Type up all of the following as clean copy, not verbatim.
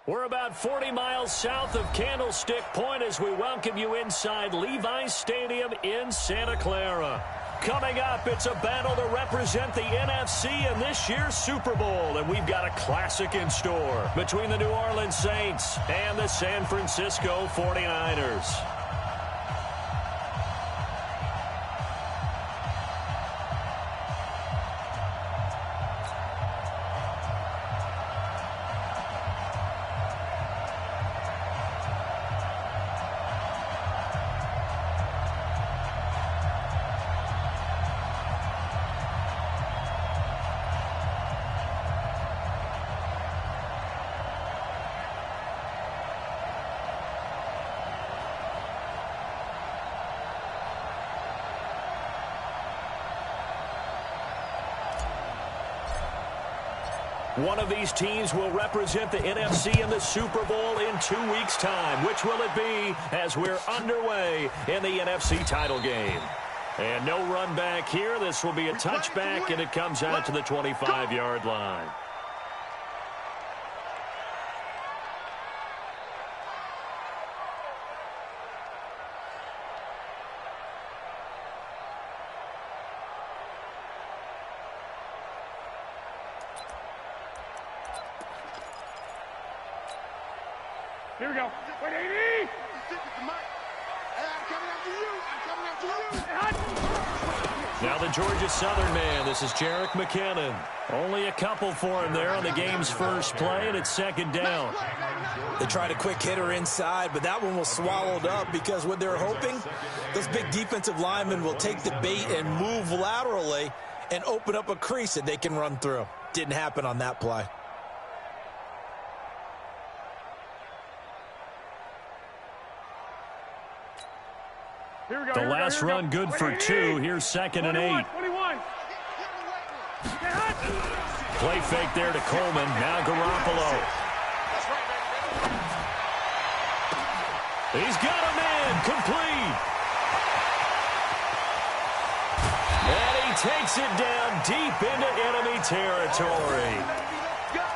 We're about 40 miles south of Candlestick Point as we welcome you inside Levi's Stadium in Santa Clara. Coming up, it's a battle to represent the NFC in this year's Super Bowl, and we've got a classic in store between the New Orleans Saints and the San Francisco 49ers. One of these teams will represent the NFC in the Super Bowl in 2 weeks' time. Which will it be as we're underway in the NFC title game? And no run back here. This will be a touchback, and it comes out to the 25-yard line. Here we go. 180. Now the Georgia Southern man. This is Jerick McKinnon. Only a couple for him there on the game's first play, and it's second down. They tried a quick hitter inside, but that one was swallowed up because what they're hoping, those big defensive linemen will take the bait and move laterally and open up a crease that they can run through. Didn't happen on that play. The last run good for 2. Here's second and 8. 21. Play fake there to Coleman. Now Garoppolo. He's got a man. Complete. And he takes it down deep into enemy territory.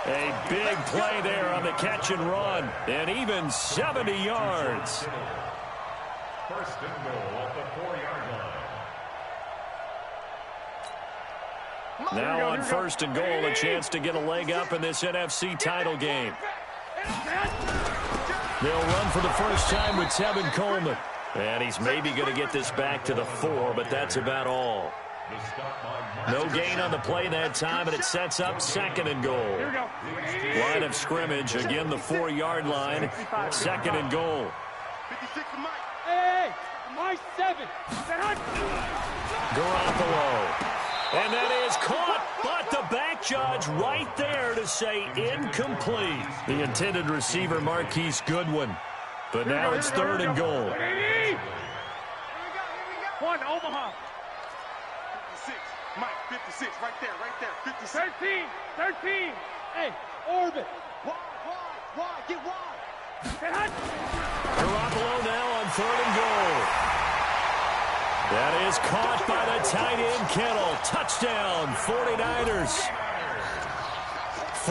A big play there on the catch and run. And even 70 yards. First and goal at the 4-yard line. Now on first and goal, a chance to get a leg up in this NFC title game. They'll run for the first time with Tevin Coleman. And he's maybe going to get this back to the 4, but that's about all. No gain on the play that time, and it sets up second and goal. Line of scrimmage, again the 4-yard line, second and goal. 56 Mike. Hey, Mike 7. Garoppolo. And that is caught, but the back judge right there to say incomplete. The intended receiver, Marquise Goodwin. But now it's third and goal. One, Omaha. 56, Mike, 56, right there, 56. 13. Hey, Orbit. Wide, get wide. Garoppolo now on third and goal. That is caught by the tight end, Kittle. Touchdown, 49ers.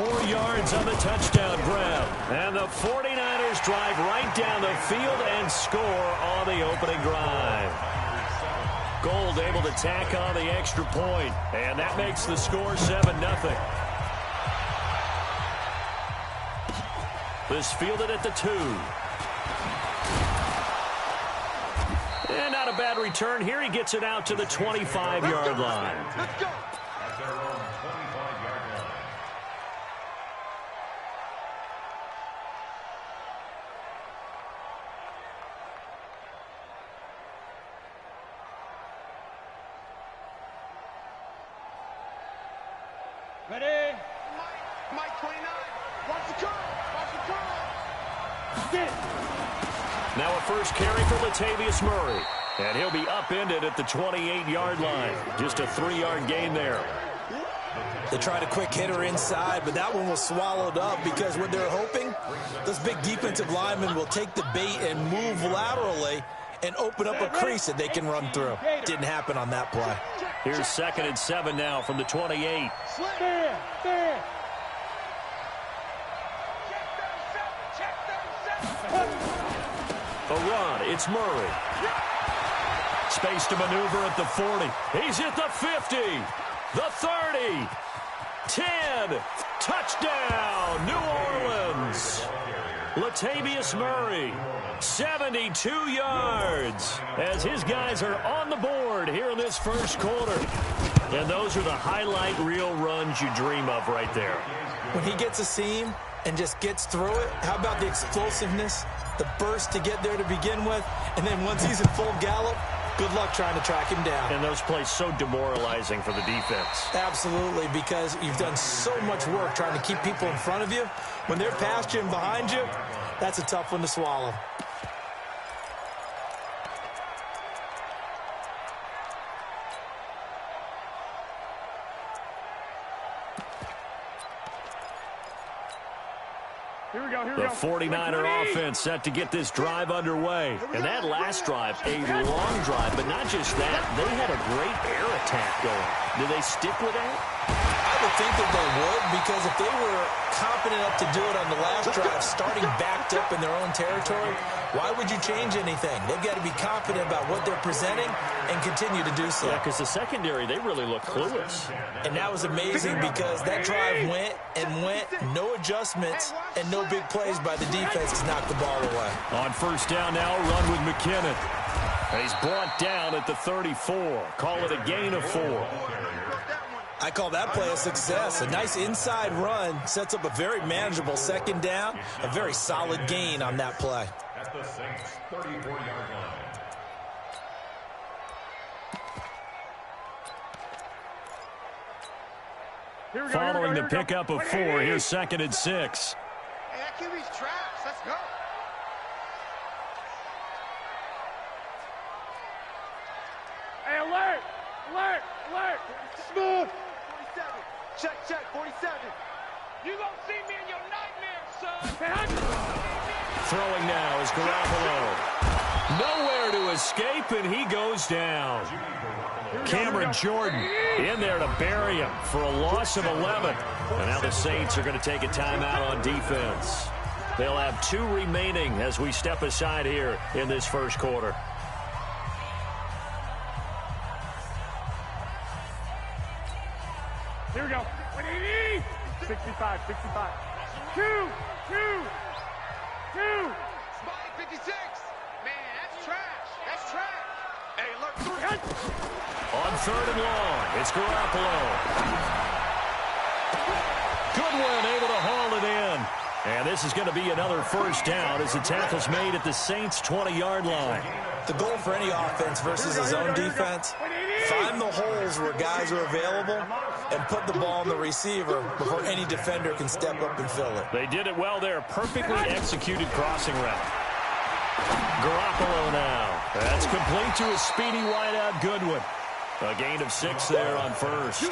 4 yards on the touchdown grab. And the 49ers drive right down the field and score on the opening drive. Gold able to tack on the extra point. And that makes the score 7-0. This fielded at the 2. And not a bad return here. He gets it out to the 25-yard line. Let's go. At their own 25-yard line. Ready? Mike 29. Watch the curve. Now a first carry for Latavius Murray. And he'll be upended at the 28-yard line. Just a 3-yard gain there. They tried a quick hitter inside, but that one was swallowed up because what they're hoping, those big defensive linemen will take the bait and move laterally and open up a crease that they can run through. Didn't happen on that play. Here's second and 7 now from the 28. A run. It's Murray. Space to maneuver at the 40. He's at the 50. The 30. 10. Touchdown, New Orleans. Latavius Murray, 72 yards, as his guys are on the board here in this first quarter. And those are the highlight reel runs you dream of right there. When he gets a seam and just gets through it, how about the explosiveness, the burst to get there to begin with, and then once he's in full gallop, good luck trying to track him down. And those plays so demoralizing for the defense. Absolutely, because you've done so much work trying to keep people in front of you. When they're past you and behind you, that's a tough one to swallow. Here we go, here we The go. 49er offense set to get this drive underway. And that last drive, a long drive, but not just that. They had a great air attack going. Do they stick with that? I would think that they would, because if they were confident enough to do it on the last drive, starting backed up in their own territory, why would you change anything? They've got to be confident about what they're presenting and continue to do so. Yeah, because the secondary, they really look clueless. And that was amazing because that drive went and went, no adjustments, and no big plays by the defense to knock the ball away. On first down now, run with McKinnon. And he's brought down at the 34. Call it a gain of 4. I call that play a success. A nice inside run sets up a very manageable second down, a very solid gain on that play. At the Saints' 34-yard line. Here we go, Following here the we go. pickup of 4, here's 2nd and 6. Hey, that QB's trash. Let's go. Hey, alert! Alert! Alert! Smooth. 47. Check, 47. You gonna see me in your nightmares, son! Throwing now is Garoppolo. Nowhere to escape, and he goes down. Cameron Jordan in there to bury him for a loss of 11. And now the Saints are going to take a timeout on defense. They'll have 2 remaining as we step aside here in this first quarter. Here we go. 65, 65. 2, 2, 2. Spotty 56. Man, that's trash. That's trash. Hey, look. On 3rd and long, it's Garoppolo. Goodwin able to haul it in. And this is going to be another first down as the tackle's made at the Saints' 20-yard line. The goal for any offense versus his own defense, find the holes where guys are available and put the ball on the receiver before any defender can step up and fill it. They did it well there. Perfectly executed crossing route. Garoppolo now. That's complete to a speedy wideout Goodwin. A gain of 6 there on first.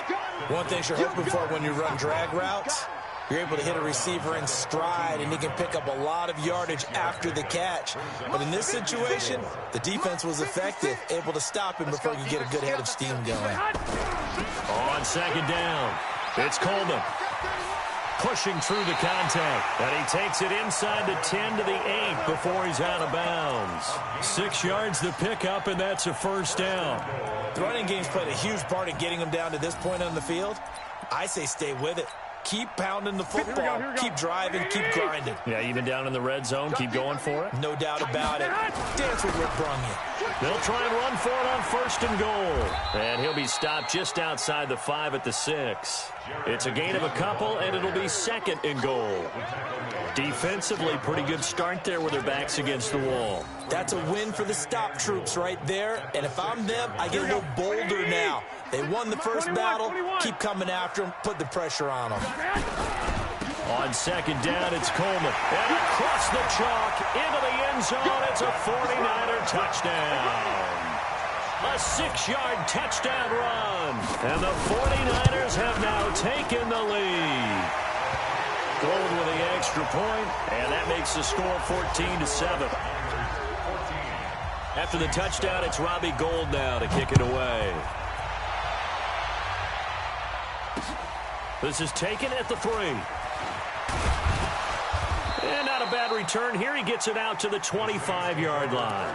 One thing you're hoping for when you run drag routes, you're able to hit a receiver in stride, and he can pick up a lot of yardage after the catch. But in this situation, the defense was effective, able to stop him before you get a good head of steam going. On 2nd down, it's Coleman. Pushing through the contact, and he takes it inside the 10 to the 8 before he's out of bounds. 6 yards the pickup, and that's a first down. The running game's played a huge part in getting him down to this point on the field. I say stay with it. Keep pounding the football. Keep driving. Keep grinding. Yeah, even down in the red zone, keep going for it. No doubt about it. Dance with Rick brung you. They'll try and run for it on 1st and goal. And he'll be stopped just outside the 5 at the 6. It's a gain of a couple, and it'll be 2nd and goal. Defensively, pretty good start there with their backs against the wall. That's a win for the stop troops right there. And if I'm them, I get a little bolder now. They won the first battle. Keep coming after them. Put the pressure on them. On 2nd down, it's Coleman. And across the chalk, into the end zone. It's a 49er touchdown. A 6-yard touchdown run. And the 49ers have now taken the lead. Gold with the extra point, and that makes the score 14-7. After the touchdown, it's Robbie Gould now to kick it away. This is taken at the 3. And not a bad return here. He gets it out to the 25-yard line.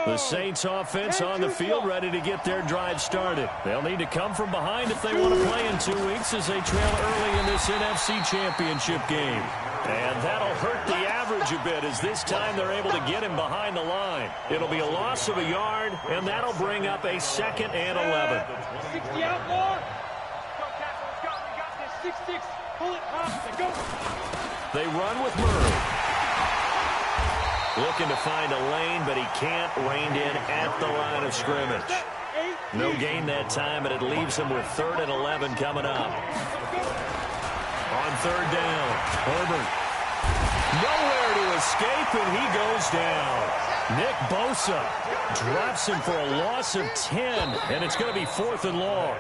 The Saints offense on the field, ready to get their drive started. They'll need to come from behind if they want to play in 2 weeks as they trail early in this NFC Championship game. And that'll hurt the average a bit as this time they're able to get him behind the line. It'll be a loss of a yard, and that'll bring up a 2nd and 11. 60 out more. Go, Castle, let's go. We got this. 6-6. Pull it, let's go. They run with Murray. Looking to find a lane, but he can't. Reined in at the line of scrimmage. No gain that time, but it leaves him with 3rd and 11 coming up. On 3rd down, Herbert. Nowhere to escape, and he goes down. Nick Bosa drops him for a loss of 10, and it's going to be 4th and long.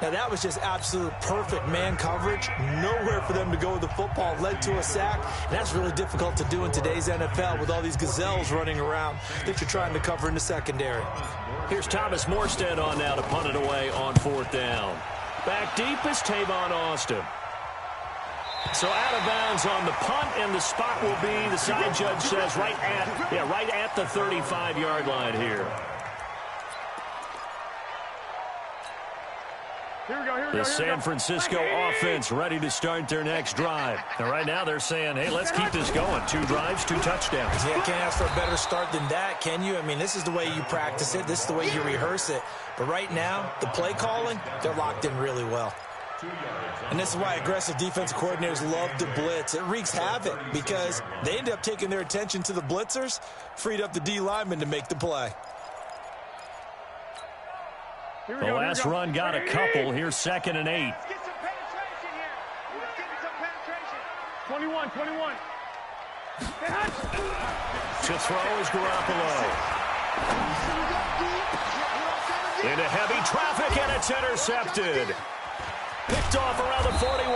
Now, that was just absolute perfect man coverage. Nowhere for them to go with the football. Led to a sack. And that's really difficult to do in today's NFL with all these gazelles running around that you're trying to cover in the secondary. Here's Thomas Morstead on now to punt it away on 4th down. Back deep is Tavon Austin. So out of bounds on the punt, and the spot will be, the side judge says, right at the 35-yard line here. Here we go. The San Francisco offense ready to start their next drive. And right now they're saying, hey, let's keep this going. 2 drives, 2 touchdowns. Yeah, can't ask for a better start than that, can you? I mean, this is the way you practice it. This is the way you rehearse it. But right now, the play calling, they're locked in really well. And this is why aggressive defensive coordinators love to blitz. It wreaks havoc because they end up taking their attention to the blitzers, freed up the D lineman to make the play. The last run got a couple. Here's 2nd and 8. Let's get some penetration here. Let's get some penetration. 21. To throw is Garoppolo. Into heavy traffic, and it's intercepted. Picked off around the 41.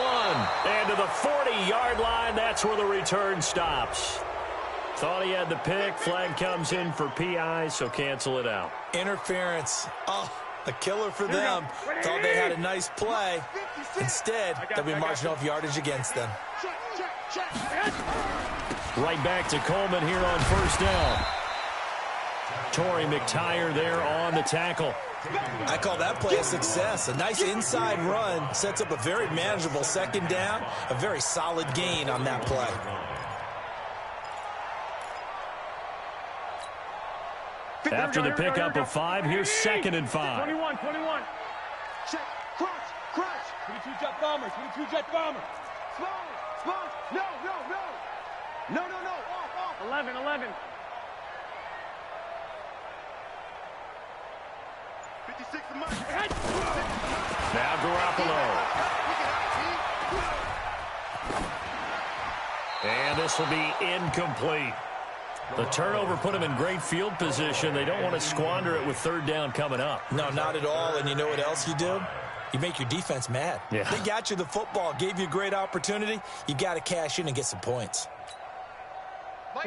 And to the 40-yard line, that's where the return stops. Thought he had the pick. Flag comes in for PI, so cancel it out. Interference. Oh. A killer for them. Thought they had a nice play. Instead, they'll be marching off yardage against them. Right back to Coleman here on 1st down. Torrey McTyer there on the tackle. I call that play a success. A nice inside run sets up a very manageable 2nd down. A very solid gain on that play. After the pickup of 5, here's 2nd and 5. 21. Check. Crunch. 22 jet bomber. Small. No. Off. 11. Now Garoppolo. And this will be incomplete. The turnover put them in great field position. They don't want to squander it with 3rd down coming up. No, not at all. And you know what else you do? You make your defense mad. Yeah. They got you the football, gave you a great opportunity. You got to cash in and get some points.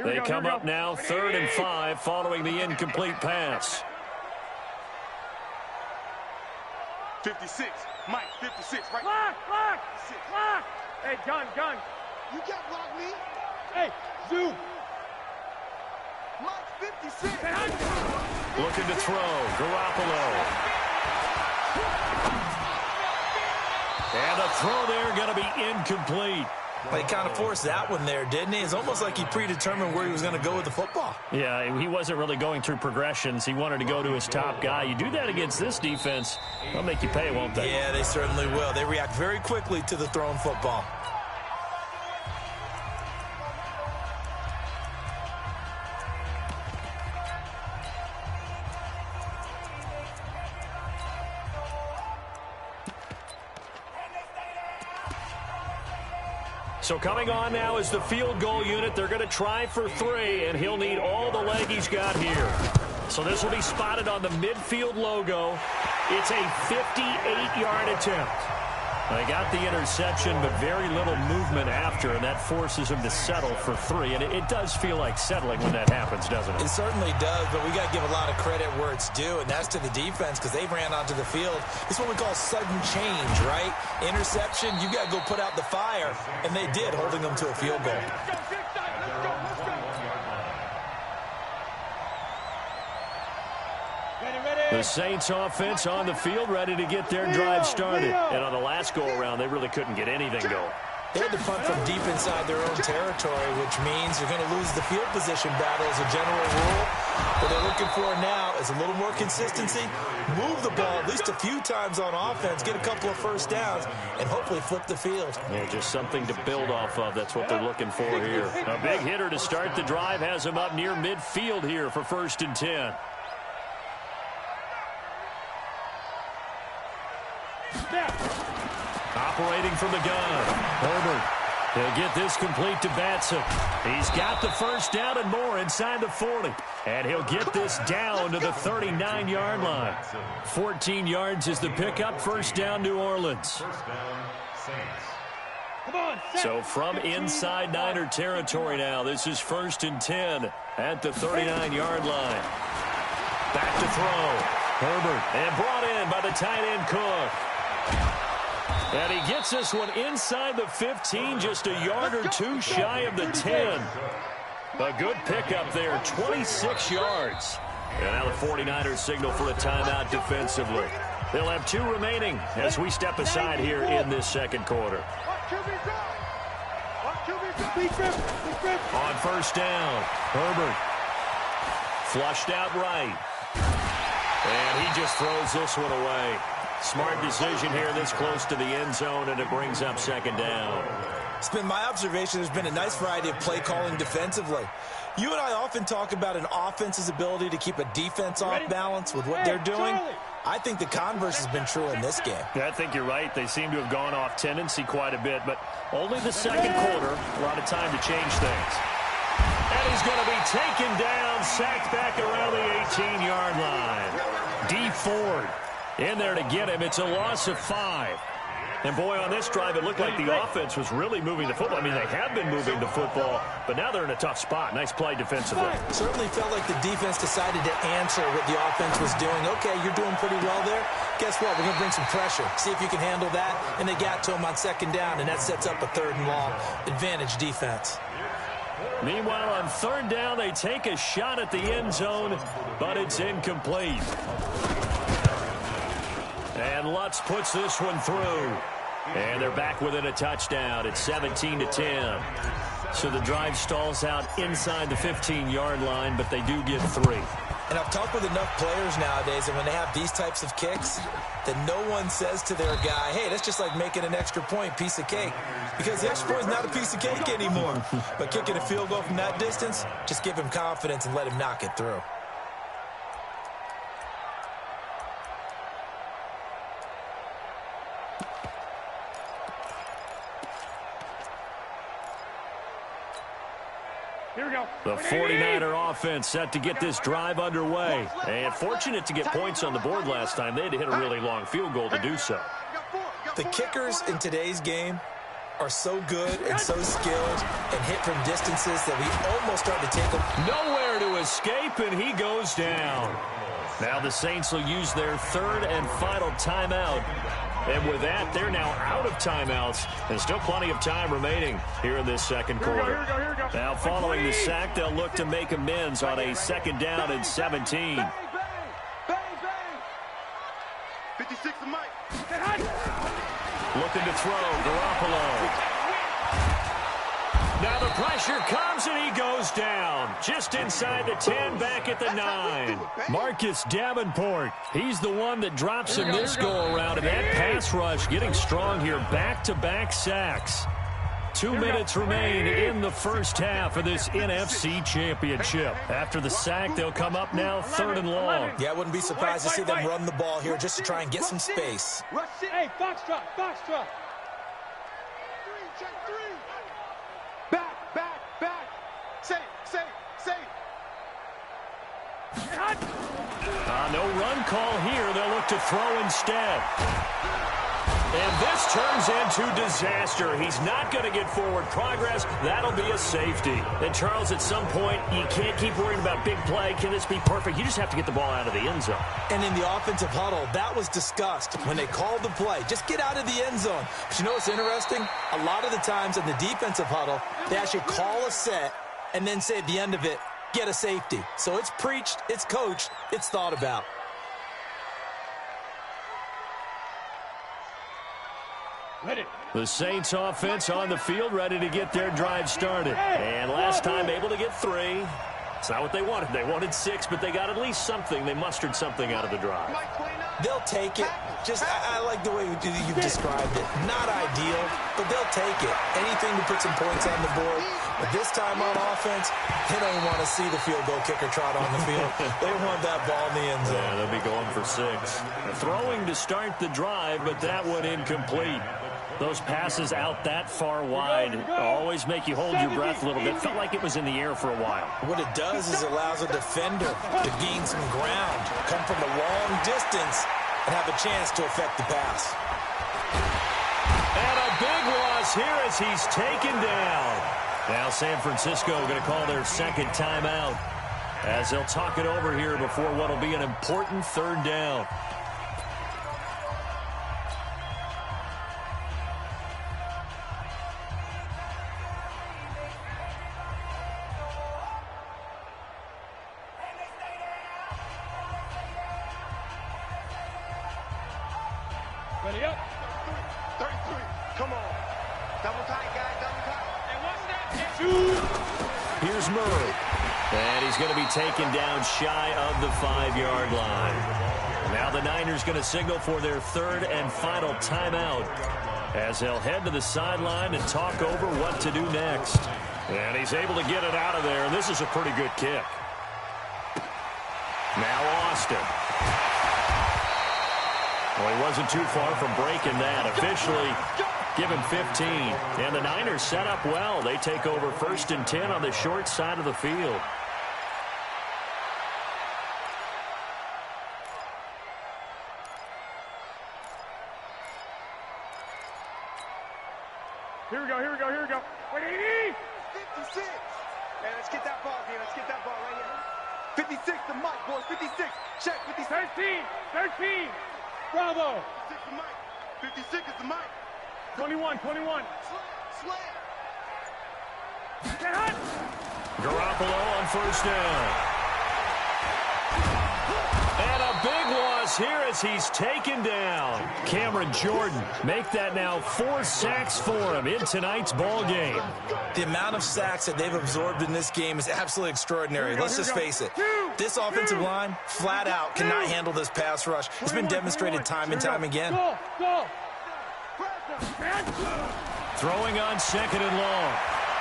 They come up now 3rd and 5 following the incomplete pass. 56. Mike, 56. Right. Lock. Hey, gun. You can't block me. Hey, zoom. Mike, 56. Looking to throw. Garoppolo. And the throw there going to be incomplete. But he kind of forced that one there, didn't he? It's almost like he predetermined where he was going to go with the football. Yeah, he wasn't really going through progressions. He wanted to go to his top guy. You do that against this defense, they'll make you pay, won't they? Yeah, they certainly will. They react very quickly to the thrown football. So coming on now is the field goal unit. They're going to try for 3, and he'll need all the leg he's got here. So this will be spotted on the midfield logo. It's a 58-yard attempt. They got the interception, but very little movement after, and that forces them to settle for 3. And it does feel like settling when that happens, doesn't it? It certainly does, but we got to give a lot of credit where it's due, and that's to the defense because they ran onto the field. It's what we call sudden change, right? Interception, you got to go put out the fire, and they did, holding them to a field goal. The Saints offense on the field, ready to get their drive started. And on the last go-around, they really couldn't get anything going. They had to punt from deep inside their own territory, which means you're going to lose the field position battle as a general rule. What they're looking for now is a little more consistency, move the ball at least a few times on offense, get a couple of first downs, and hopefully flip the field. Yeah, just something to build off of. That's what they're looking for here. A big hitter to start the drive has him up near midfield here for 1st and 10. Operating from the gun, Herbert. He'll get this complete to Batson. He's got the first down and more inside the 40. And he'll get this down to the 39-yard line. 14 yards is the pickup. First down, New Orleans. First down, Saints. So from inside Niner territory now, this is 1st and 10 at the 39-yard line. Back to throw. Herbert, and brought in by the tight end Cook. And he gets this one inside the 15, just a yard or two shy of the 10. A good pickup there, 26 yards. And now the 49ers signal for a timeout defensively. They'll have 2 remaining as we step aside here in this second quarter. On first down, Herbert. Flushed out right. And he just throws this one away. Smart decision here this close to the end zone, and it brings up second down. It's been my observation there's been a nice variety of play calling defensively. You and I often talk about an offense's ability to keep a defense off balance with what they're doing. I think the converse has been true in this game. Yeah, I think you're right. They seem to have gone off tendency quite a bit, but only the second quarter, a lot of time to change things. And he's going to be taken down, sacked back around the 18-yard line. D. Ford in there to get him. It's a loss of 5. And boy, on this drive, it looked like the offense was really moving the football. I mean, they have been moving the football, but now they're in a tough spot. Nice play defensively. Certainly felt like the defense decided to answer what the offense was doing. Okay, you're doing pretty well there. Guess what? We're going to bring some pressure. See if you can handle that. And they got to him on second down, and that sets up a 3rd and long. Advantage defense. Meanwhile, on 3rd down, they take a shot at the end zone, but it's incomplete. And Lutz puts this one through. And they're back within a touchdown. It's 17-10. So the drive stalls out inside the 15-yard line, but they do get 3. And I've talked with enough players nowadays, and when they have these types of kicks, that no one says to their guy, hey, that's just like making an extra point, piece of cake. Because the extra point is not a piece of cake anymore. But kicking a field goal from that distance, just give him confidence and let him knock it through. Here we go. The 49er offense set to get this drive underway. And fortunate to get points on the board last time. They had to hit a really long field goal to do so. The kickers in today's game are so good and so skilled and hit from distances that we almost start to take them. Nowhere to escape, and he goes down. Now the Saints will use their 3rd and final timeout. And with that, they're now out of timeouts. And still plenty of time remaining here in this second quarter. Now following the sack, they'll look to make amends on a 2nd down and 17. Bang, bang, bang, bang. 56 to Mike. Looking to throw, Garoppolo. Now the pressure comes and he goes down. Just inside the 10, back at the 9. Marcus Davenport, he's the one that drops him this go-around. And that pass rush getting strong here. Back-to-back sacks. 2 minutes remain in the first half of this NFC Championship. After the sack, they'll come up now 3rd and long. Yeah, I wouldn't be surprised to see them run the ball here just to try and get some space. Hey, foxtrot, foxtrot. Check 3. Back, back, back. Safe. No run call here. They'll look to throw instead. And this turns into disaster. He's not going to get forward progress. That'll be a safety. And, Charles, at some point, you can't keep worrying about big play. Can this be perfect? You just have to get the ball out of the end zone. And in the offensive huddle, that was discussed when they called the play. Just get out of the end zone. But you know what's interesting? A lot of the times in the defensive huddle, they actually call a set and then say at the end of it, get a safety. So it's preached, it's coached, it's thought about. The Saints offense on the field, ready to get their drive started. And last time able to get 3. It's not what they wanted. They wanted 6, but they got at least something. They mustered something out of the drive. They'll take it. Just, I like the way you've described it. Not ideal, but they'll take it. Anything to put some points on the board. But this time on offense, they don't want to see the field goal kicker trot on the field. They want that ball in the end zone. Yeah, they'll be going for 6. Throwing to start the drive, but that one incomplete. Those passes out that far wide always make you hold your breath a little bit. Felt like it was in the air for a while. What it does is allows a defender to gain some ground, come from a long distance, and have a chance to affect the pass. And a big loss here as he's taken down. Now San Francisco going to call their second timeout as they'll talk it over here before what will be an important third down. Ready up. 33. Come on. Double tight, guys. Double tight. And what's that? 2. Here's Murray. And he's going to be taken down shy of the 5-yard line. Now the Niners going to signal for their third and final timeout as they'll head to the sideline and talk over what to do next. And he's able to get it out of there. This is a pretty good kick. Now Austin. Well, he wasn't too far from breaking that. Officially given 15. And the Niners set up well. They take over 1st and 10 on the short side of the field. Here we go, here we go, here we go. Wait, 80! 56. Man, let's get that ball here. Let's get that ball right here. 56 to Mike, boys. 56. Check. 56. 13! Bravo! 56 to Mike. 56 is the Mike. 21! Slam. Get hot! Garoppolo on 1st down. And a big loss here as he's taken down. Cameron Jordan make that now 4 sacks for him in tonight's ball game. The amount of sacks that they've absorbed in this game is absolutely extraordinary. Let's just face it. This offensive line, flat out, cannot handle this pass rush. It's been demonstrated time and time again. Go! Throwing on 2nd and long.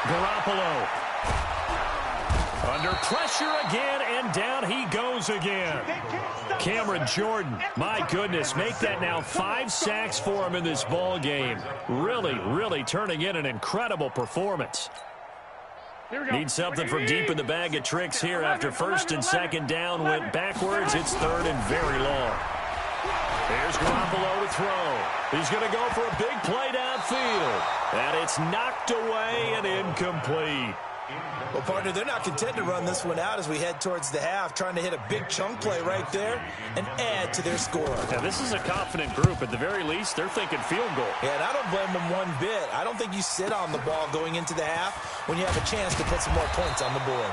Garoppolo. Under pressure again, and down he goes again. Cameron Jordan, my goodness, make that now 5 sacks for him in this ball game. Really turning in an incredible performance. Need something from deep in the bag of tricks here after 1st and 2nd down went backwards. It's 3rd and very long. Here's Garoppolo to throw. He's going to go for a big play downfield. And it's knocked away and incomplete. Well, partner, they're not content to run this one out as we head towards the half, trying to hit a big chunk play right there and add to their score. Now, this is a confident group. At the very least, they're thinking field goal. Yeah, and I don't blame them one bit. I don't think you sit on the ball going into the half when you have a chance to put some more points on the board.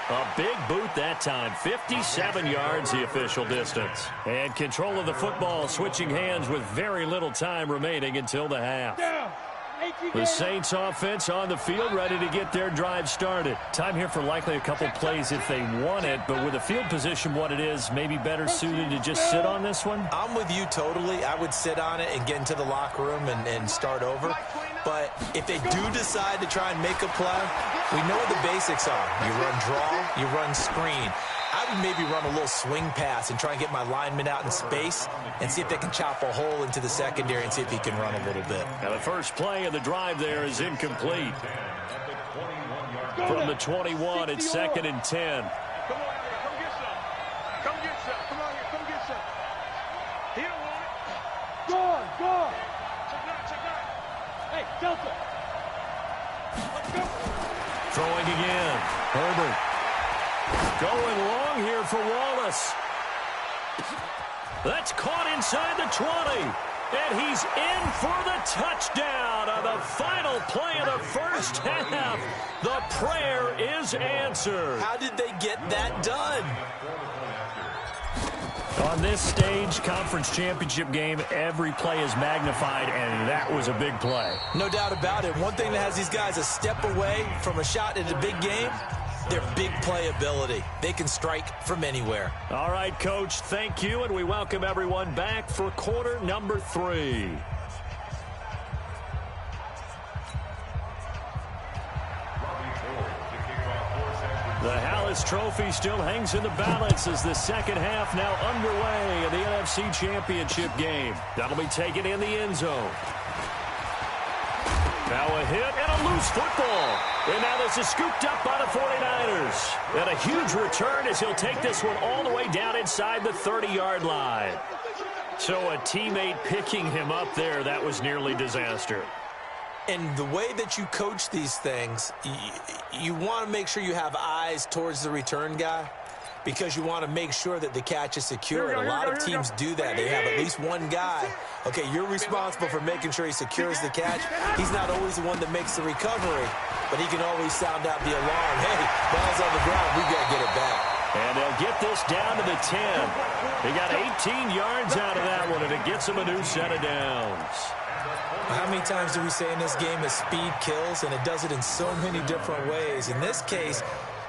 A big boot that time. 57 yards, the official distance. And control of the football switching hands with very little time remaining until the half. The Saints offense on the field ready to get their drive started. Time here for likely a couple plays if they want it, but with the field position what it is, maybe better suited to just sit on this one? I'm with you totally. I would sit on it and get into the locker room and start over. But if they do decide to try and make a play, we know what the basics are. You run draw, you run screen. I would maybe run a little swing pass and try and get my lineman out in space and see if they can chop a hole into the secondary and see if he can run a little bit. Now the first play of the drive there is incomplete. From the 21, it's 2nd and 10. Come on here. Come get some. Come get some. Come on here. Come get some. He don't want it. Go! Delta. Let's go. Throwing again. Herbert. Going long here for Wallace. That's caught inside the 20. And he's in for the touchdown on the final play of the first half. The prayer is answered. How did they get that done? On this stage, conference championship game, every play is magnified, and that was a big play. No doubt about it. One thing that has these guys a step away from a shot in a big game, their big play ability. They can strike from anywhere. All right, Coach, thank you, and we welcome everyone back for quarter number 3. The Hallis Trophy still hangs in the balance as the second half now underway in the NFC Championship game. That'll be taken in the end zone. Now a hit and a loose football. And now this is scooped up by the 49ers. And a huge return as he'll take this one all the way down inside the 30-yard line. So a teammate picking him up there, that was nearly disaster. And the way that you coach these things, you want to make sure you have eyes towards the return guy because you want to make sure that the catch is secure. And a lot of teams do that. They have at least one guy. Okay, you're responsible for making sure he secures the catch. He's not always the one that makes the recovery, but he can always sound out the alarm. Hey, ball's on the ground. We got to get it back. And they'll get this down to the 10. They got 18 yards out of that one, and it gets them a new set of downs. How many times do we say in this game that speed kills, and it does it in so many different ways? In this case,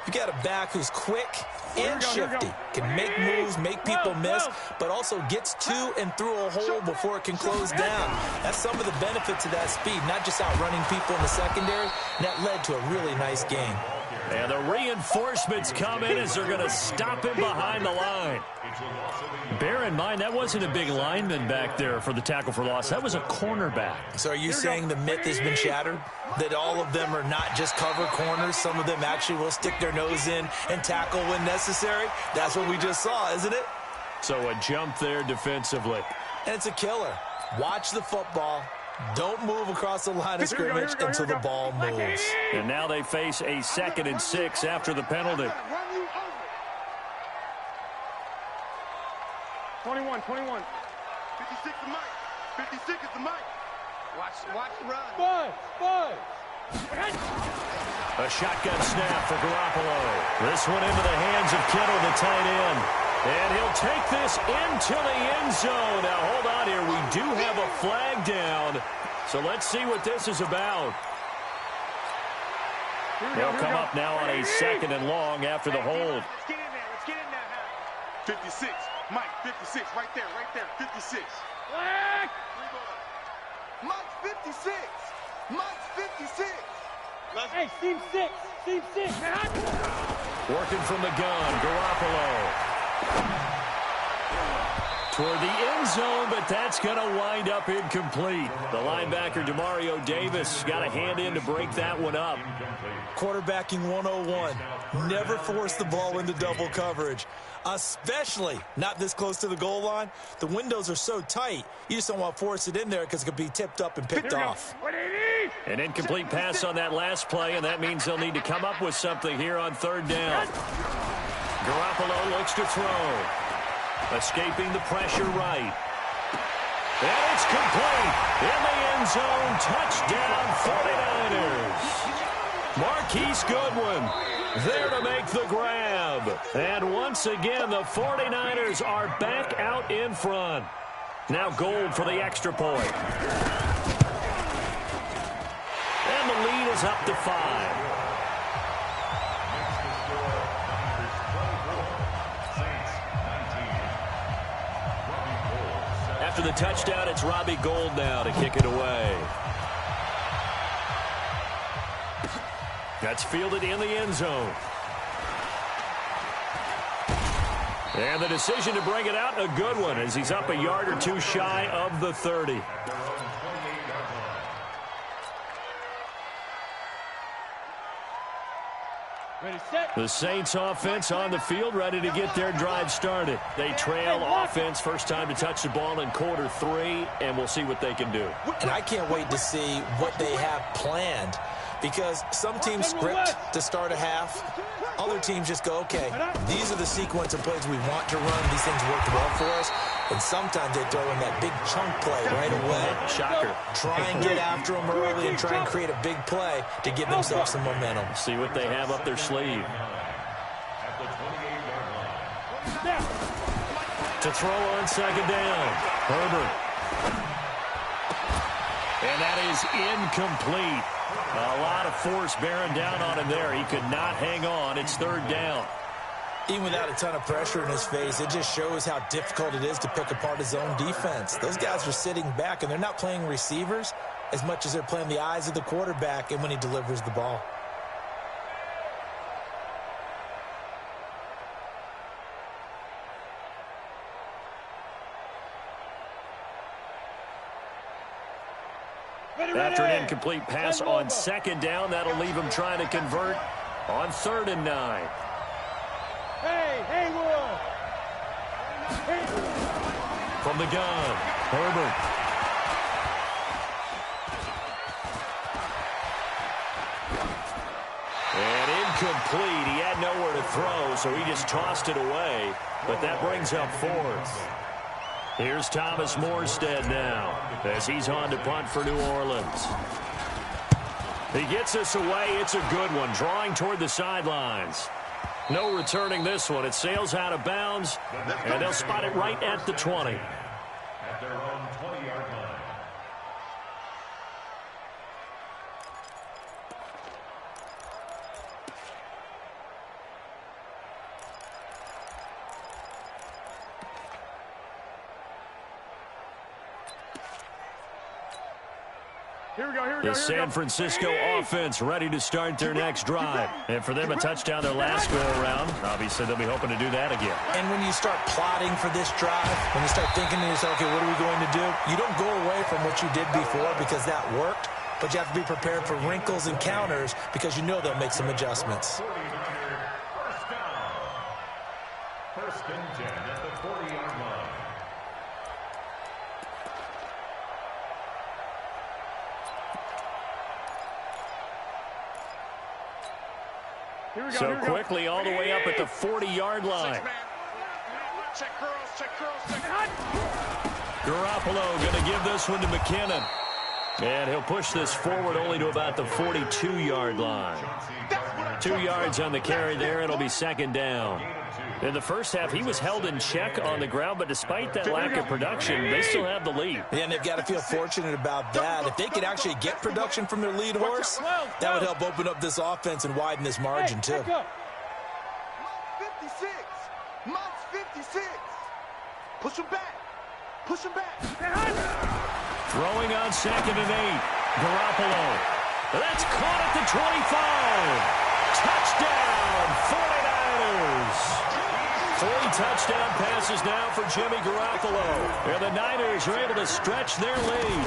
you got a back who's quick and shifty, can make moves, make people miss, but also gets to and through a hole before it can close down. That's some of the benefits of that speed, not just outrunning people in the secondary. And that led to a really nice game. And the reinforcements come in as they're going to stop him behind the line. Bear in mind, that wasn't a big lineman back there for the tackle for loss. That was a cornerback. So are you saying the myth has been shattered? That all of them are not just cover corners? Some of them actually will stick their nose in and tackle when necessary? That's what we just saw, isn't it? So a jump there defensively. And it's a killer. Watch the football. Don't move across the line of scrimmage until the ball moves. And now they face a 2nd and 6 after the penalty. 21. 56 the mic. 56 is the mic. Watch the run. Five. A shotgun snap for Garoppolo. This one into the hands of Kittle, the tight end. And he'll take this into the end zone. Now, hold on here. We do have a flag down. So let's see what this is about. They'll come up now on a 2nd and long after the hold. Let's get in there. Let's get in there. 56. Mike, 56. Right there. 56. Flag. Mike's 56. Mike's 56. Hey, team 6, man. Working from the gun, Garoppolo. Toward the end zone, but that's going to wind up incomplete. The linebacker, Demario Davis, got a hand in to break that one up. Quarterbacking 101. Never force the ball into double coverage, especially not this close to the goal line. The windows are so tight, you just don't want to force it in there because it could be tipped up and picked off. An incomplete pass on that last play, and that means they'll need to come up with something here on 3rd down. Garoppolo looks to throw. Escaping the pressure right. And it's complete. In the end zone, touchdown 49ers. Marquise Goodwin there to make the grab. And once again, the 49ers are back out in front. Now Gold for the extra point. And the lead is up to 5. After the touchdown, it's Robbie Gould now to kick it away. That's fielded in the end zone. And the decision to bring it out, a good one, as he's up a yard or two shy of the 30. Ready, set. The Saints offense on the field, ready to get their drive started. They trail offense, first time to touch the ball in quarter 3, and we'll see what they can do. And I can't wait to see what they have planned, because some teams script to start a half. Other teams just go, okay, these are the sequence of plays we want to run. These things work well for us. And sometimes they throw in that big chunk play right away. Shocker. Try and get after them early and try and create a big play to give themselves some momentum. See what they have up their sleeve. To throw on second down. Herbert. And that is incomplete. A lot of force bearing down on him there. He could not hang on. It's third down. Even without a ton of pressure in his face, it just shows how difficult it is to pick apart his own defense. Those guys are sitting back, and they're not playing receivers as much as they're playing the eyes of the quarterback and when he delivers the ball. After an incomplete pass on second down, that'll leave him trying to convert on 3rd and 9. Hey, Haywood. From the gun, Herbert. And incomplete. He had nowhere to throw, so he just tossed it away. But that brings up 4th. Here's Thomas Morstead now as he's on to punt for New Orleans. He gets us away. It's a good one, drawing toward the sidelines. No returning this one. It sails out of bounds, and they'll spot it right at the 20. At their own 20-yard line. The San Francisco offense ready to start their next drive. And for them, a touchdown their last go-around. Obviously, they'll be hoping to do that again. And when you start plotting for this drive, when you start thinking to yourself, okay, what are we going to do? You don't go away from what you did before because that worked, but you have to be prepared for wrinkles and counters because you know they'll make some adjustments. First and 10 at the 40-yard line. So quickly all the way up at the 40-yard line. Check curls, check curls, check. Garoppolo going to give this one to McKinnon. And he'll push this forward only to about the 42-yard line. 2 yards on the carry there. It'll be second down. In the first half, he was held in check on the ground, but despite that lack of production, they still have the lead. Yeah, and they've got to feel fortunate about that. If they could actually get production from their lead horse, that would help open up this offense and widen this margin, too. 56. Monk's 56. Push him back. Push him back. Throwing on second and 8. Garoppolo. That's caught at the 25. Touchdown, 49ers. 3 touchdown passes now for Jimmy Garoppolo. And the Niners are able to stretch their lead.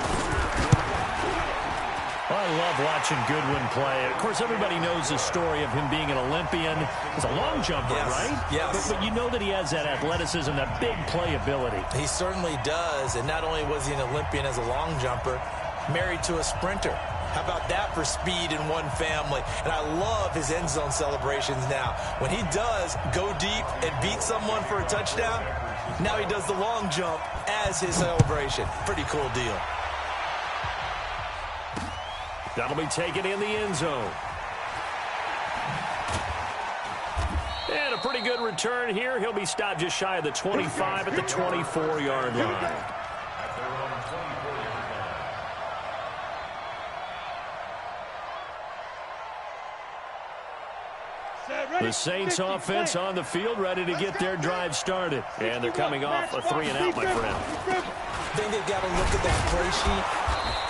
I love watching Goodwin play. Of course, everybody knows the story of him being an Olympian. He's a long jumper, right? Yes. But you know that he has that athleticism, that big play ability. He certainly does. And not only was he an Olympian as a long jumper, married to a sprinter. How about that for speed in one family? And I love his end zone celebrations now. When he does go deep and beat someone for a touchdown, now he does the long jump as his celebration. Pretty cool deal. That'll be taken in the end zone. And a pretty good return here. He'll be stopped just shy of the 25 at the 24-yard line. The Saints offense on the field ready to get their drive started. And they're coming off a 3-and-out, my friend. I think they've got to look at that play sheet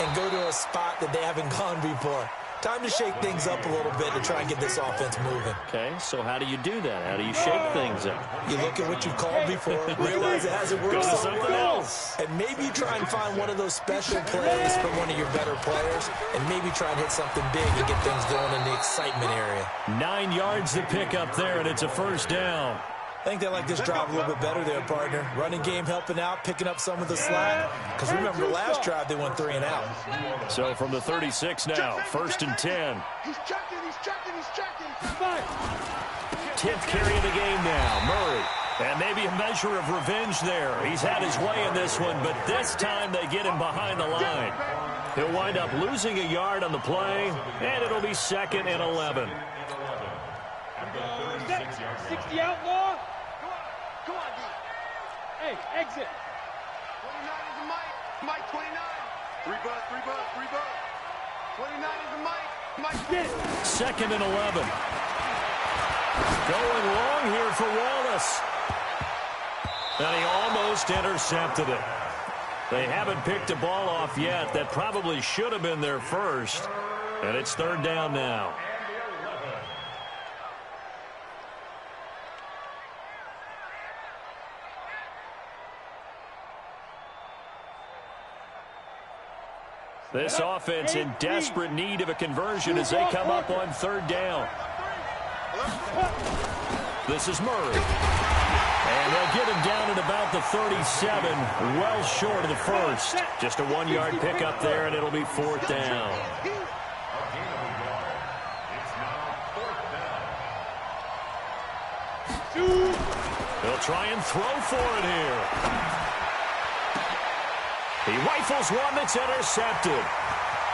and go to a spot that they haven't gone before. Time to shake things up a little bit to try and get this offense moving. Okay, so how do you do that? How do you shake things up? You look at what you've called before, realize it hasn't worked Go to so something well, else. and maybe try and find one of those special plays from one of your better players, and maybe try and hit something big and get things going in the excitement area. 9 yards to pick up there, and it's a first down. I think they like this drive a little bit better there, partner. Running game helping out, picking up some of the slack. Because remember, last drive they went 3 and out. So from the 36 now, 1st and 10. He's checking. 10th carry of the game now, Murray. And maybe a measure of revenge there. He's had his way in this one, but this time they get him behind the line. He'll wind up losing a yard on the play, and it'll be 2nd and 11. 60 outlaw. Come on, D. Hey, exit. 29 is the Mike. Mike, 29. 3 buzz. 29 is the Mike. Mike, Get it. 2nd and 11. Going long here for Wallace. And he almost intercepted it. They haven't picked a ball off yet. That probably should have been their first. And it's 3rd down now. This offense in desperate need of a conversion as they come up on 3rd down. This is Murray. And they'll get him down at about the 37, well short of the first. Just a 1-yard pickup there, and it'll be 4th down. They'll try and throw for it here. He rifles one that's intercepted.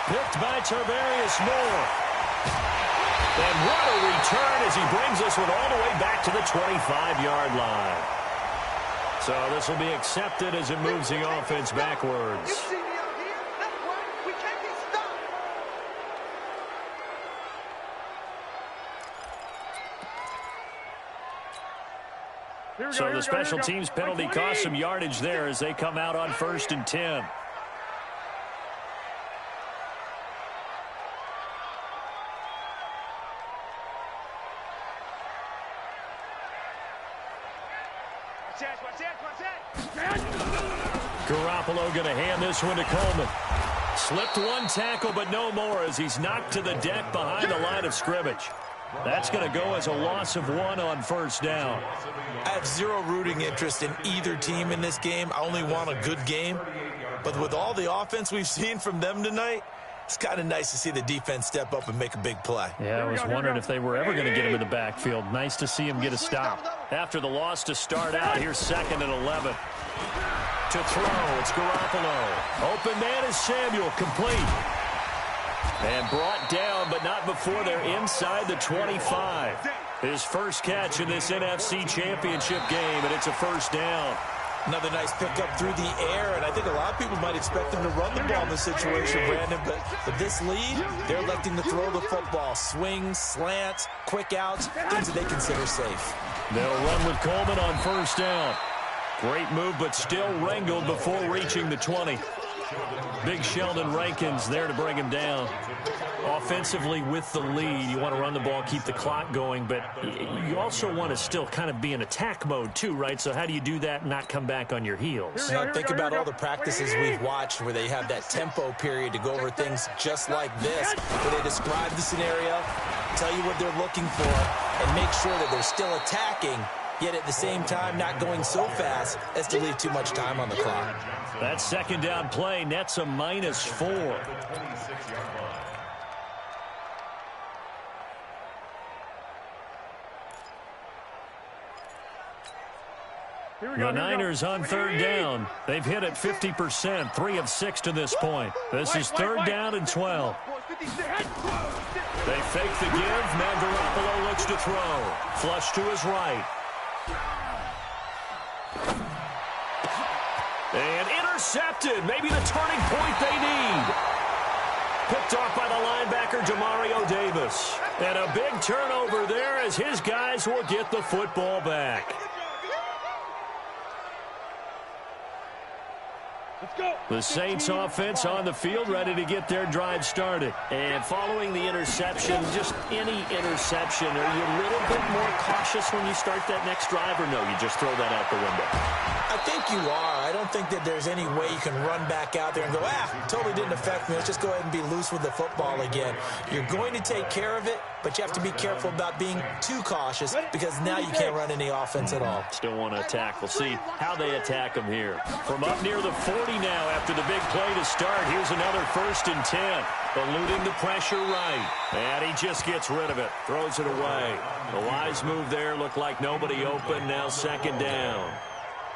Picked by Tarvarius Moore. And what a return as he brings this one all the way back to the 25-yard line. So this will be accepted as it moves the offense backwards. you see me out here? That's right. We can't get stopped. So the special teams penalty cost some yardage there as they come out on 1st and 10. Garoppolo going to hand this one to Coleman. Slipped one tackle, but no more as he's knocked to the deck behind the line of scrimmage. That's going to go as a loss of 1 on 1st down. I have zero rooting interest in either team in this game. I only want a good game. But with all the offense we've seen from them tonight, it's kind of nice to see the defense step up and make a big play. Yeah, I was wondering if they were ever going to get him in the backfield. Nice to see him get a stop. After the loss to start out, here's 2nd and 11. To throw, it's Garoppolo. Open man is Samuel, complete. And brought down, but not before they're inside the 25. His first catch in this NFC Championship game, and it's a 1st down. Another nice pickup through the air, and I think a lot of people might expect them to run the ball in this situation, Brandon, but with this lead, they're electing to throw the football. Swings, slants, quick outs, things that they consider safe. They'll run with Coleman on 1st down. Great move, but still wrangled before reaching the 20. Big Sheldon Rankins there to bring him down. Offensively with the lead, you want to run the ball, keep the clock going, but you also want to still kind of be in attack mode too, right? So how do you do that and not come back on your heels? You know, think about all the practices we've watched where they have that tempo period to go over things just like this, where they describe the scenario, tell you what they're looking for, and make sure that they're still attacking, yet at the same time not going so fast as to leave too much time on the clock. That 2nd down play nets a -4. The Niners on 3rd down. They've hit it 50%, 3 of 6 to this point. This is 3rd down and 12. They fake the give. Now Garoppolo looks to throw. Flush to his right. And intercepted. Maybe the turning point they need. Picked off by the linebacker, Demario Davis. And a big turnover there as his guys will get the football back. Let's go. The Saints offense on the field, ready to get their drive started. And following the interception, just any interception, are you a little bit more cautious when you start that next drive, or no, you just throw that out the window? I think you are. I don't think that there's any way you can run back out there and go, totally didn't affect me. Let's just go ahead and be loose with the football again. You're going to take care of it, but you have to be careful about being too cautious because now you can't run any offense at all. Still want to attack. We'll see how they attack them here. From up near the 40 now after the big play to start. Here's another 1st and 10. Eluding the pressure right. And he just gets rid of it. Throws it away. The wise move there. Looked like nobody open. Now 2nd down.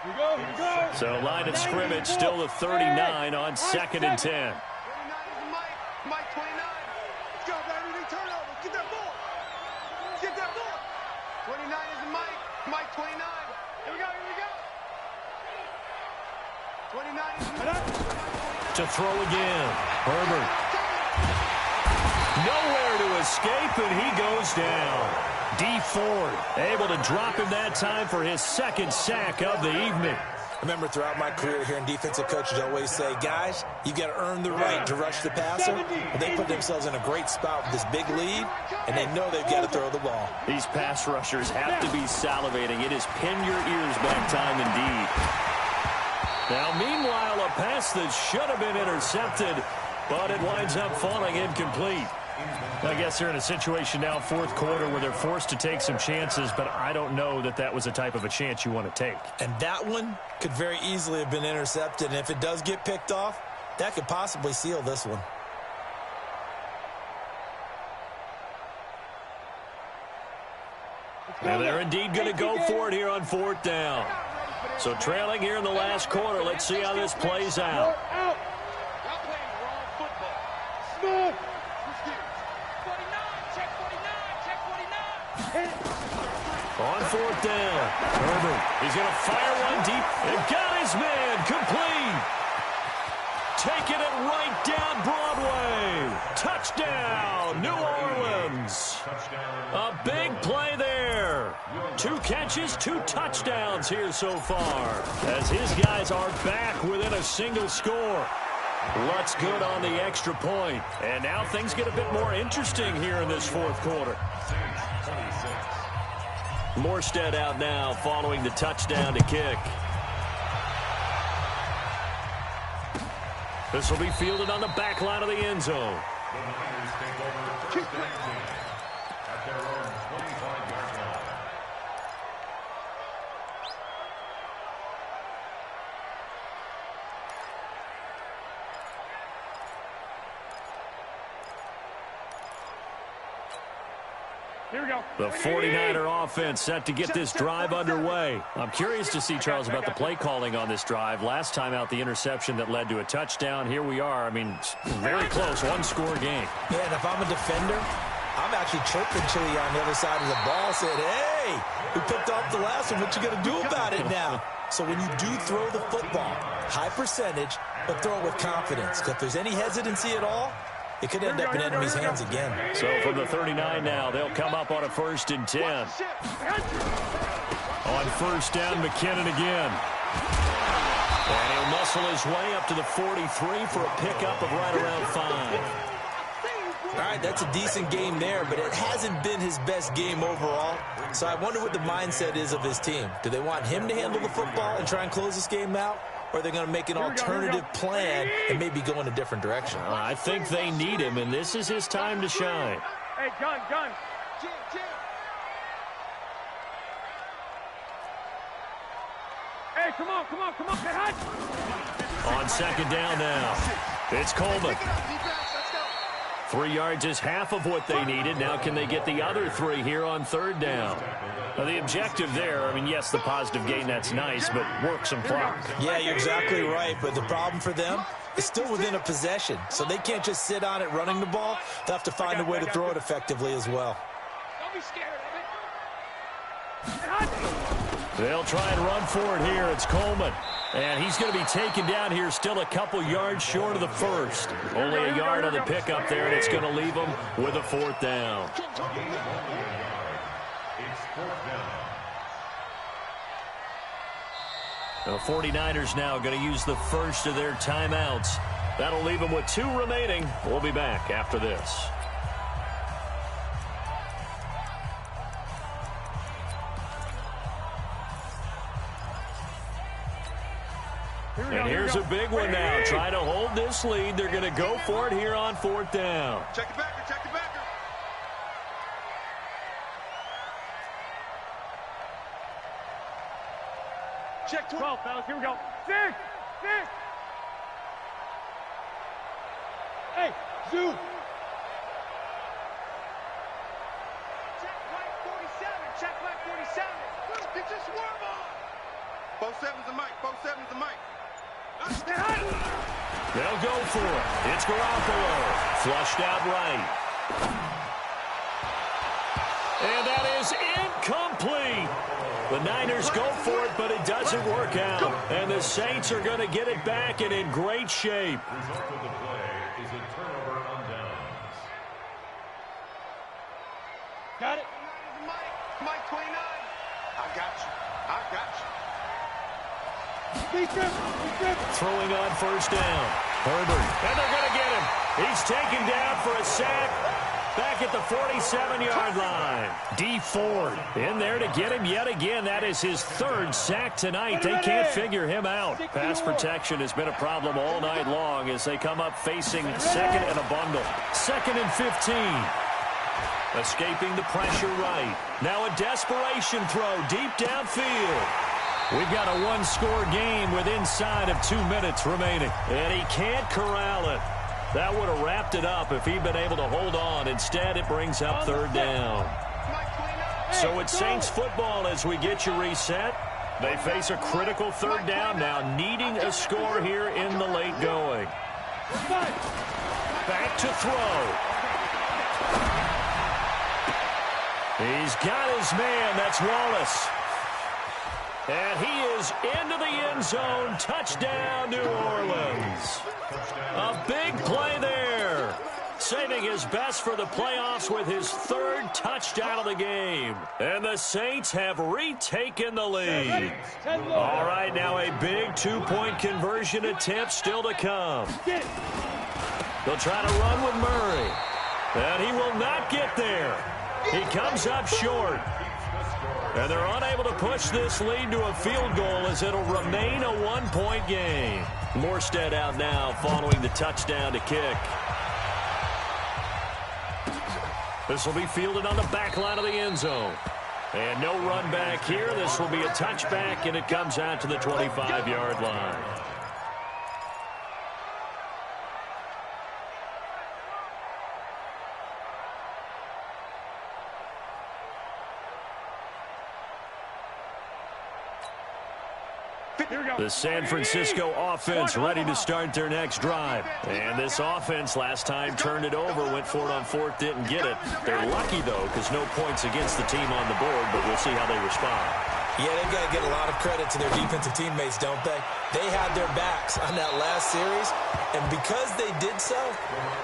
Here we go, here we go. So line of scrimmage still the 39 on 2nd and 10. 29 is the Mike 29. Let's go, baby. Turnover. Get that ball. Get that ball. 29 is the Mike 29. Here we go, here we go. 29 is the Mike. To throw again. Herbert. Nowhere to escape, and he goes down. D Ford able to drop him that time for his 2nd sack of the evening. Remember, throughout my career here in defensive coaches always say, guys, you got to earn the right to rush the passer. Well, they put themselves in a great spot with this big lead, and they know they've got to throw the ball. These pass rushers have to be salivating. It is pin your ears back time indeed. Now, meanwhile, a pass that should have been intercepted, but it winds up falling incomplete. I guess they're in a situation now, 4th quarter, where they're forced to take some chances, but I don't know that that was the type of a chance you want to take. And that one could very easily have been intercepted, and if it does get picked off, that could possibly seal this one. And they're indeed going to go for it here on 4th down. So trailing here in the last quarter. Let's see how this plays out. Out. Y'all playing wrong football. Smooth. 49, check 49, check 49. On 4th down. Herbert, he's going to fire one deep and got his man complete. Taking it right down Broadway. Touchdown, New Orleans. A big play there. 2 catches, 2 touchdowns here so far, as his guys are back within a single score. Lutz good on the extra point. And now things get a bit more interesting here in this 4th quarter. Morstead out now following the touchdown to kick. This will be fielded on the back line of the end zone. At their own 25-yard line. Here we go. The 49er offense set to get this drive underway. I'm curious to see, Charles, about the play calling on this drive. Last time out, the interception that led to a touchdown. Here we are. I mean, very close, 1-score game. Yeah, and if I'm a defender, I'm actually chirping Chili on the other side of the ball, saying, hey, we picked off the last one. What you going to do about it now? So when you do throw the football, high percentage, but throw it with confidence. Because if there's any hesitancy at all, it could end up in enemy's hands again. So from the 39 now, they'll come up on a 1st and 10. On 1st down, McKinnon again. And he'll muscle his way up to the 43 for a pickup of right around 5. All right, that's a decent game there, but it hasn't been his best game overall. So I wonder what the mindset is of his team. Do they want him to handle the football and try and close this game out? Or are they going to make an alternative plan and maybe go in a different direction? I think they need him, and this is his time to shine. Hey, gun. Hey, come on. Get hot. On 2nd down now, it's Coleman. 3 yards is half of what they needed. Now can they get the other 3 here on 3rd down? Now the objective there, I mean, yes, the positive gain, that's nice, but work some clock. Yeah, you're exactly right, but the problem for them is still within a possession, so they can't just sit on it running the ball. They'll have to find a way to throw it effectively as well. Don't be scared of it. Get hot. They'll try and run for it here. It's Coleman. And he's going to be taken down here, still a couple yards short of the 1st. Only a yard on the pickup there, and it's going to leave him with a 4th down. It's 4th down. The 49ers now going to use the first of their timeouts. That'll leave them with 2 remaining. We'll be back after this. And here's a big one now. Trying to hold this lead. They're going to go for it here on 4th down. Check the backer, check the backer. Check 12, fellas. Here we go. 6. Hey, Zoo. Check right 47, check right 47. Get your swerve on. 47's the mic, 47's the mic. They'll go for it. It's Garoppolo. Flushed out right. And that is incomplete. The Niners go for it, but it doesn't work out. And the Saints are going to get it back and in great shape. Result of the play is a turnover on downs. Got it. Mike 29. I got you. Throwing on 1st down. Herbert. And they're going to get him. He's taken down for a sack. Back at the 47-yard line. D. Ford in there to get him yet again. That is his 3rd sack tonight. They can't figure him out. Pass protection has been a problem all night long as they come up facing 2nd and a bundle. 2nd and 15. Escaping the pressure right. Now a desperation throw deep downfield. We've got a 1-score game with inside of 2 minutes remaining. And he can't corral it. That would have wrapped it up if he'd been able to hold on. Instead, it brings up 3rd down. So it's Saints football as we get you reset. They face a critical 3rd down now, needing a score here in the late going. Back to throw. He's got his man. That's Wallace. And he is into the end zone. Touchdown, New Orleans. A big play there. Saving his best for the playoffs with his 3rd touchdown of the game. And the Saints have retaken the lead. All right, now a big 2-point conversion attempt still to come. They'll try to run with Murray. And he will not get there. He comes up short. And they're unable to push this lead to a field goal as it'll remain a 1-point game. Morstead out now following the touchdown to kick. This will be fielded on the back line of the end zone. And no run back here. This will be a touchback, and it comes out to the 25-yard line. The San Francisco offense ready to start their next drive. And this offense last time turned it over, went for it on 4th, didn't get it. They're lucky, though, because no points against the team on the board, but we'll see how they respond. Yeah, they've got to get a lot of credit to their defensive teammates, don't they? They had their backs on that last series, and because they did so,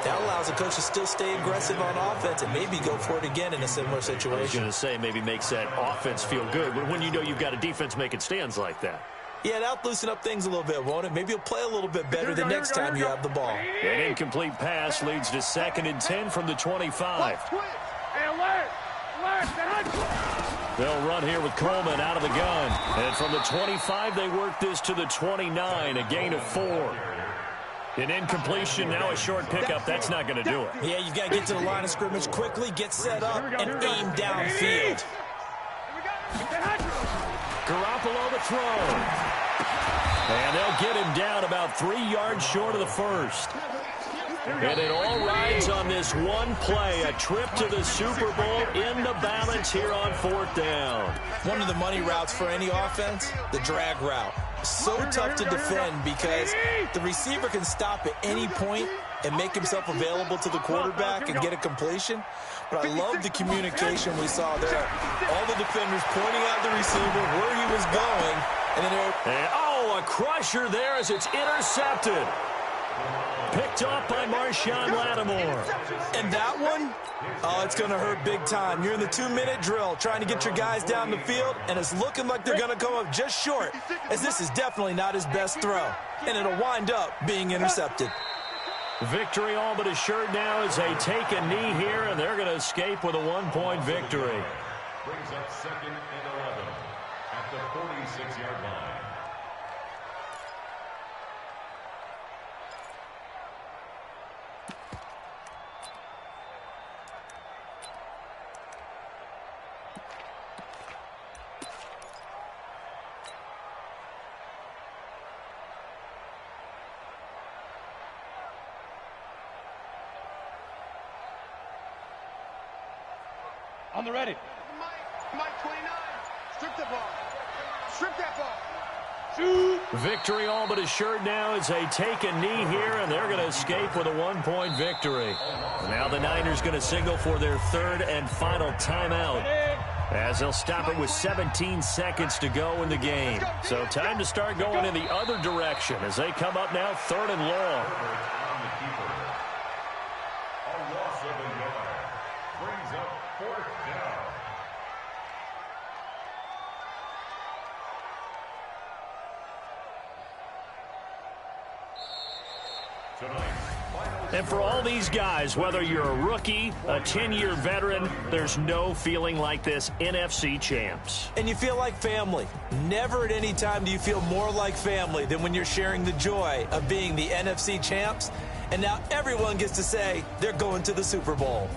that allows the coach to still stay aggressive on offense and maybe go for it again in a similar situation. I was going to say maybe makes that offense feel good, but when you know you've got a defense making stands like that. Yeah, that'll loosen up things a little bit, won't it? Maybe you'll play a little bit better the next time you have the ball. An incomplete pass leads to 2nd and 10 from the 25. They'll run here with Coleman out of the gun. And from the 25, they work this to the 29, a gain of 4. An incompletion, now a short pickup. That's not going to do it. Yeah, you've got to get to the line of scrimmage quickly, get set up, and aim downfield. Garoppolo the throw. And they'll get him down about 3 yards short of the 1st. And it all rides on this one play, a trip to the Super Bowl in the balance here on 4th down. One of the money routes for any offense, the drag route. So tough to defend because the receiver can stop at any point and make himself available to the quarterback and get a completion. But I love the communication we saw there. All the defenders pointing out the receiver, where he was going. And then a crusher there as it's intercepted. Picked off by Marshawn Lattimore. And that one, oh, it's going to hurt big time. You're in the 2-minute drill trying to get your guys down the field, and it's looking like they're going to come up just short, as this is definitely not his best throw, and it'll wind up being intercepted. Victory all but assured now as they take a knee here, and they're going to escape with a 1-point victory. Brings up 2nd and 11 at the 46-yard line. On the ready. Mike 29. Strip the ball. Strip that ball. Shoot. Victory all but assured now as they take a knee here, and they're going to escape with a 1-point victory. Now the Niners going to signal for their 3rd and final timeout, as they'll stop it with 17 seconds to go in the game. So time to start going in the other direction as they come up now 3rd and long. A loss of a yard. Brings up 4th down. And for all these guys, whether you're a rookie, a 10-year veteran, there's no feeling like this NFC champs. And you feel like family. Never at any time do you feel more like family than when you're sharing the joy of being the NFC champs. And now everyone gets to say they're going to the Super Bowl.